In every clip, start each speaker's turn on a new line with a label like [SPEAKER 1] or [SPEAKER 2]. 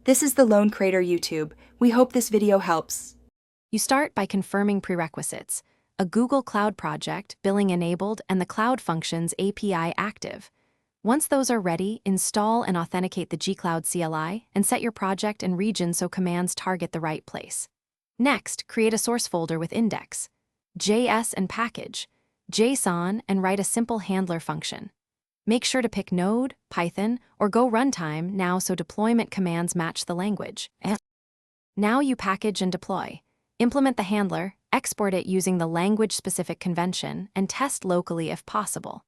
[SPEAKER 1] This is the Lone Crater YouTube. We hope this video helps.
[SPEAKER 2] You start by confirming prerequisites: a Google Cloud project, billing enabled, and the Cloud Functions API active. Once those are ready, install and authenticate the gCloud CLI and set your project and region so commands target the right place. Next, create a source folder with index, JS and package, JSON, and write a simple handler function. Make sure to pick Node, Python, or Go runtime now so deployment commands match the language. Now you package and deploy. Implement the handler, export it using the language-specific convention, and test locally if possible.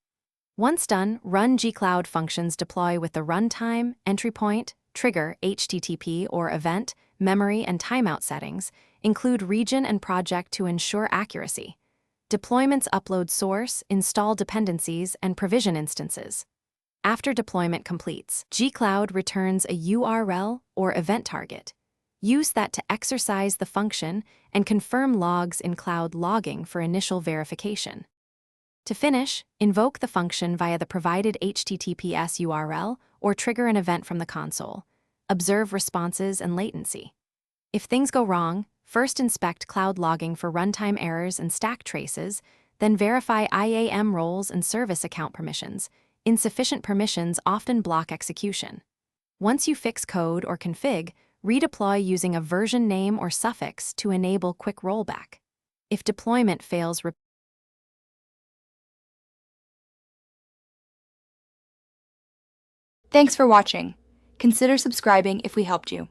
[SPEAKER 2] Once done, run gCloud functions deploy with the runtime, entry point, trigger, HTTP or event, memory, and timeout settings. Include region and project to ensure accuracy. Deployments upload source, install dependencies, and provision instances. After deployment completes, gCloud returns a URL or event target. Use that to exercise the function and confirm logs in Cloud Logging for initial verification. To finish, invoke the function via the provided HTTPS URL or trigger an event from the console. Observe responses and latency. If things go wrong, first inspect Cloud Logging for runtime errors and stack traces, then verify IAM roles and service account permissions. Insufficient permissions often block execution. Once you fix code or config, redeploy using a version name or suffix to enable quick rollback. If deployment fails,
[SPEAKER 1] Thanks for watching. Consider subscribing if we helped you.